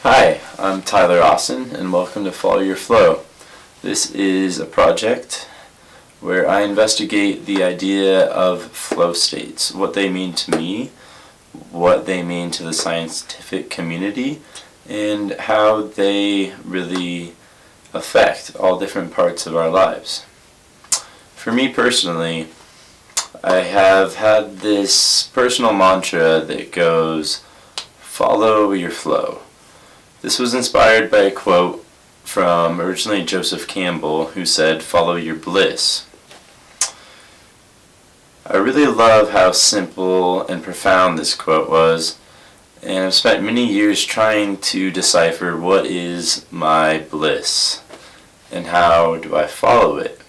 Hi, I'm Tyler Austin, and welcome to Follow Your Flow. This is a project where I investigate the idea of flow states, what they mean to me, what they mean to the scientific community, and how they really affect all different parts of our lives. For me personally, I have had this personal mantra that goes, follow your flow. This was inspired by a quote from originally Joseph Campbell, who said, follow your bliss. I really love how simple and profound this quote was, and I've spent many years trying to decipher what is my bliss and how do I follow it.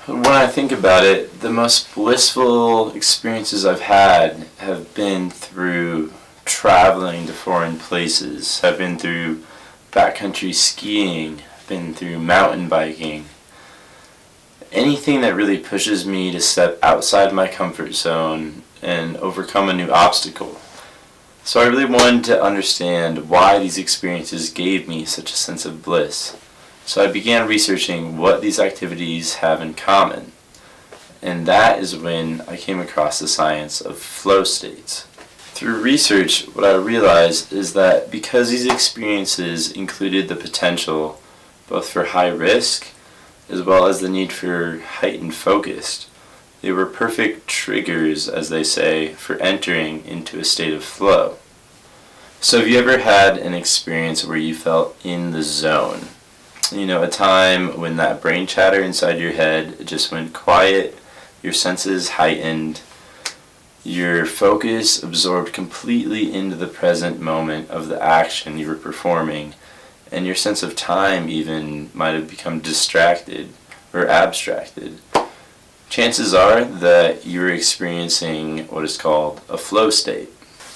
When I think about it, the most blissful experiences I've had have been through traveling to foreign places. I've been through backcountry skiing, I've been through mountain biking. Anything that really pushes me to step outside my comfort zone and overcome a new obstacle. So I really wanted to understand why these experiences gave me such a sense of bliss. So I began researching what these activities have in common. And that is when I came across the science of flow states. Through research, what I realized is that because these experiences included the potential both for high risk as well as the need for heightened focus, they were perfect triggers, as they say, for entering into a state of flow. So have you ever had an experience where you felt in the zone? A time when that brain chatter inside your head just went quiet, your senses heightened, your focus absorbed completely into the present moment of the action you were performing, and your sense of time even might have become distracted or abstracted. Chances are that you're experiencing what is called a flow state.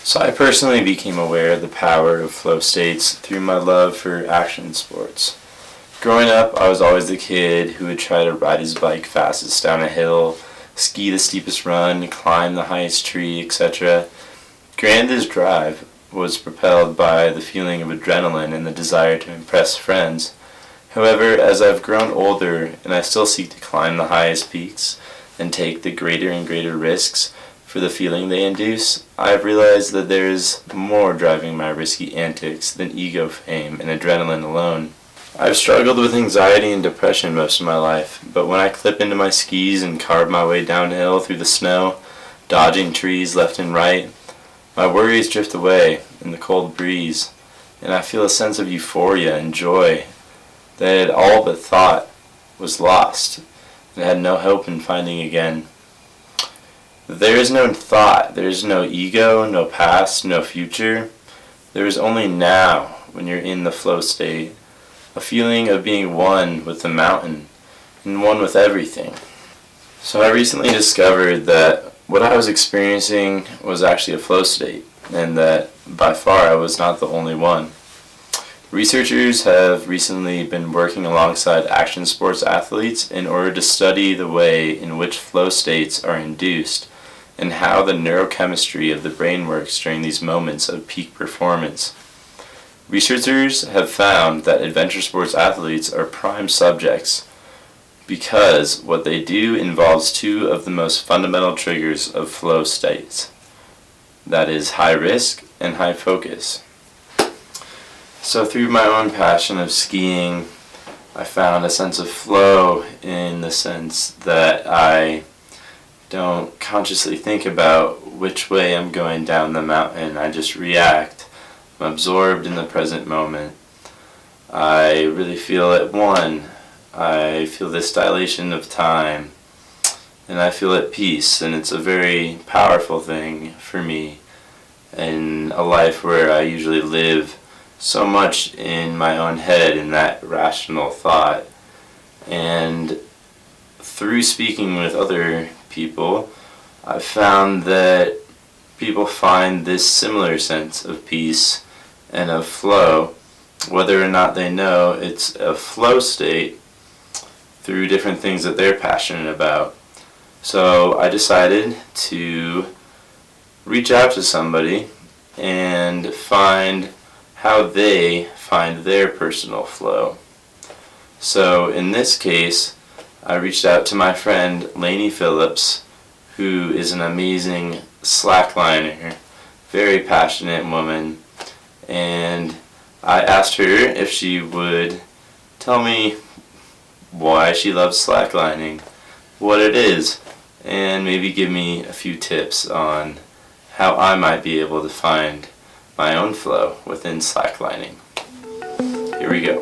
So I personally became aware of the power of flow states through my love for action sports. Growing up, I was always the kid who would try to ride his bike fastest down a hill, ski the steepest run, climb the highest tree, etc. Granted, this drive was propelled by the feeling of adrenaline and the desire to impress friends. However, as I've grown older and I still seek to climb the highest peaks and take the greater and greater risks for the feeling they induce, I've realized that there is more driving my risky antics than ego, fame, and adrenaline alone. I've struggled with anxiety and depression most of my life, but when I clip into my skis and carve my way downhill through the snow, dodging trees left and right, my worries drift away in the cold breeze, and I feel a sense of euphoria and joy that I had all but thought was lost and had no hope in finding again. There is no thought, there is no ego, no past, no future. There is only now when you're in the flow state. A feeling of being one with the mountain and one with everything. So I recently discovered that what I was experiencing was actually a flow state, and that by far I was not the only one. Researchers have recently been working alongside action sports athletes in order to study the way in which flow states are induced and how the neurochemistry of the brain works during these moments of peak performance. Researchers have found that adventure sports athletes are prime subjects because what they do involves two of the most fundamental triggers of flow states. That is high risk and high focus. So through my own passion of skiing, I found a sense of flow in the sense that I don't consciously think about which way I'm going down the mountain. I just react. I'm absorbed in the present moment. I really feel at one. I feel this dilation of time. And I feel at peace. And it's a very powerful thing for me in a life where I usually live so much in my own head in that rational thought. And through speaking with other people, I've found that people find this similar sense of peace and of flow, whether or not they know it's a flow state, through different things that they're passionate about. So I decided to reach out to somebody and find how they find their personal flow. So in this case, I reached out to my friend Lainey Phillips, who is an amazing slackliner, very passionate woman, and I asked her if she would tell me why she loves slacklining, what it is, and maybe give me a few tips on how I might be able to find my own flow within slacklining. Here we go.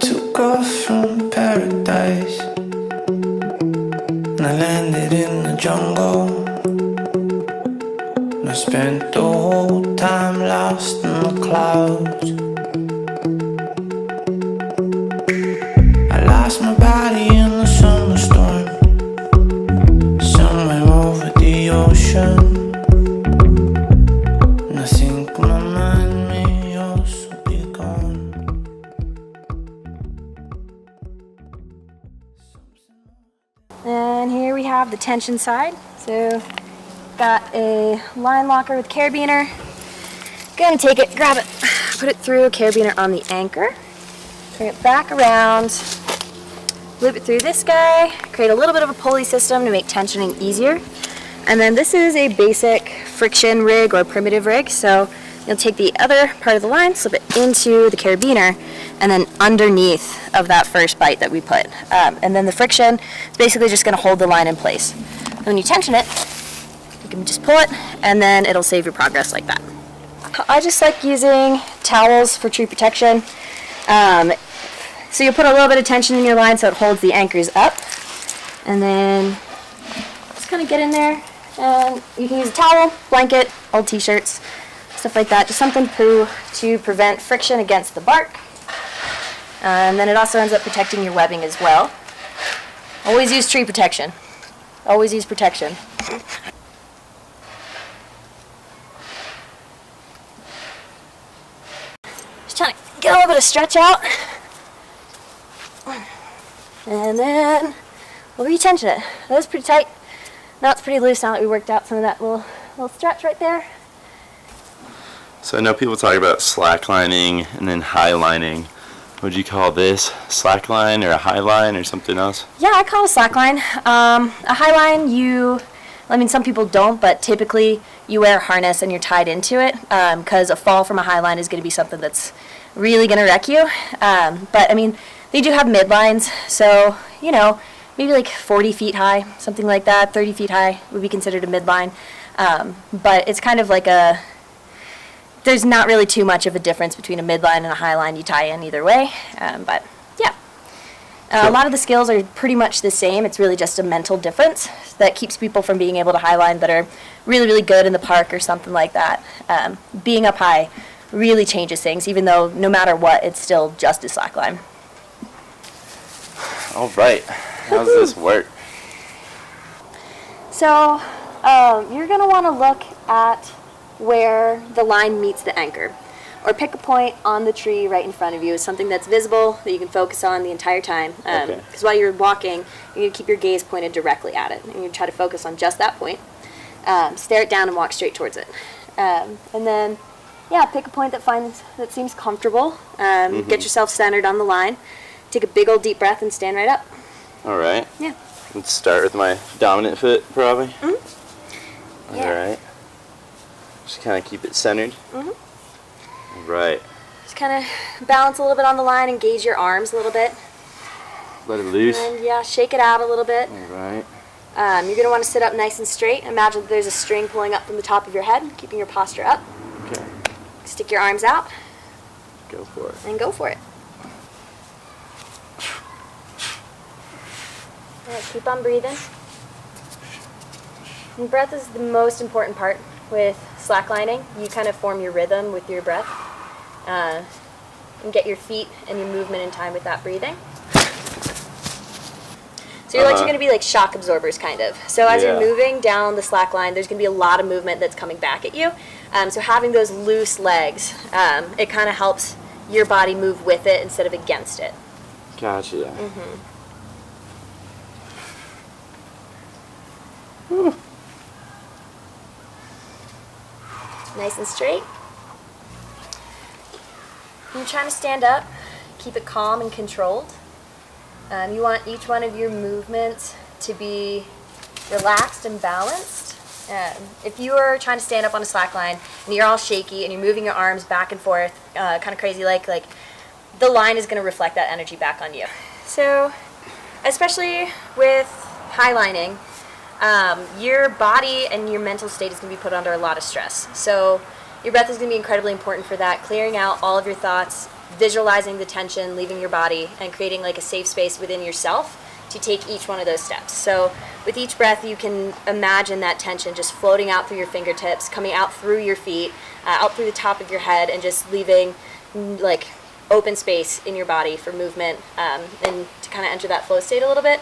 Took off from paradise and I landed in the jungle. And I spent the whole time lost in the clouds. I lost my body in the summer storm, somewhere over the ocean. And I think my mind may also be gone. And here we have the tension side. So got a line locker with carabiner. Gonna take it, grab it, put it through a carabiner on the anchor, bring it back around, loop it through this guy, create a little bit of a pulley system to make tensioning easier. And then this is a basic friction rig or primitive rig. So you'll take the other part of the line, slip it into the carabiner, and then underneath of that first bite that we put. And then the friction is basically just gonna hold the line in place. And when you tension it, you can just pull it, and then it'll save your progress like that. I just like using towels for tree protection. So you'll put a little bit of tension in your line so it holds the anchors up. And then just kind of get in there, and you can use a towel, blanket, old t-shirts, stuff like that. Just something to prevent friction against the bark. And then it also ends up protecting your webbing as well. Always use tree protection. Always use protection. Just trying to get a little bit of stretch out. And then we'll re-tension it. That was pretty tight. Now it's pretty loose now that we worked out some of that little stretch right there. So I know people talk about slacklining and then highlining. Would you call this slackline or a highline or something else? Yeah, I call it a slackline. A highline, some people don't, but typically you wear a harness and you're tied into it, because a fall from a highline is going to be something that's really going to wreck you. But I mean, they do have midlines, so maybe like 40 feet high, something like that. 30 feet high would be considered a midline. But it's kind of like there's not really too much of a difference between a midline and a highline. You tie in either way, but yeah. A lot of the skills are pretty much the same. It's really just a mental difference that keeps people from being able to highline that are really, really good in the park or something like that. Being up high really changes things, even though no matter what, it's still just a slackline. All right, how does this work? So you're going to want to look at where the line meets the anchor, or pick a point on the tree right in front of you, something that's visible that you can focus on the entire time. Because while you're walking, you're going to keep your gaze pointed directly at it, and you try to focus on just that point. Stare it down and walk straight towards it. And then, pick a point that seems comfortable. Get yourself centered on the line. Take a big old deep breath and stand right up. All right. Yeah. Let's start with my dominant foot, probably. Mm-hmm. All right. Just kind of keep it centered. Mm-hmm. Right. Just kind of balance a little bit on the line, engage your arms a little bit. Let it loose. And shake it out a little bit. All right. You're going to want to sit up nice and straight. Imagine that there's a string pulling up from the top of your head, keeping your posture up. Okay. Stick your arms out. Go for it. And go for it. All right, keep on breathing. And breath is the most important part with slacklining. You kind of form your rhythm with your breath, and get your feet and your movement in time with that breathing. So your legs are going to be like shock absorbers, kind of. So as you're moving down the slack line, there's going to be a lot of movement that's coming back at you. So having those loose legs, it kind of helps your body move with it instead of against it. Gotcha. Mm-hmm. Nice and straight. When you're trying to stand up, keep it calm and controlled. You want each one of your movements to be relaxed and balanced. If you are trying to stand up on a slack line and you're all shaky and you're moving your arms back and forth, kind of crazy like the line is going to reflect that energy back on you. So, especially with highlining, your body and your mental state is going to be put under a lot of stress. So, your breath is going to be incredibly important for that, clearing out all of your thoughts, visualizing the tension leaving your body, and creating like a safe space within yourself to take each one of those steps. So with each breath, you can imagine that tension just floating out through your fingertips, coming out through your feet, out through the top of your head, and just leaving like open space in your body for movement, and to kind of enter that flow state a little bit.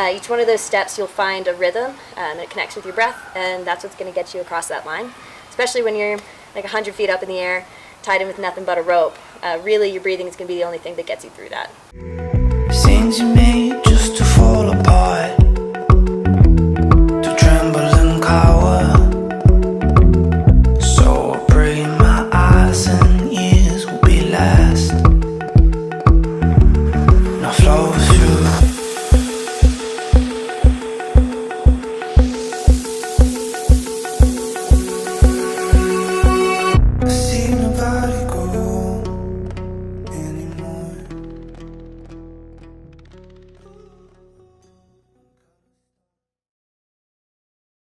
Each one of those steps, you'll find a rhythm, and it connects with your breath, and that's what's going to get you across that line, especially when you're like 100 feet up in the air, tied in with nothing but a rope. Really, your breathing is going to be the only thing that gets you through that. Since you made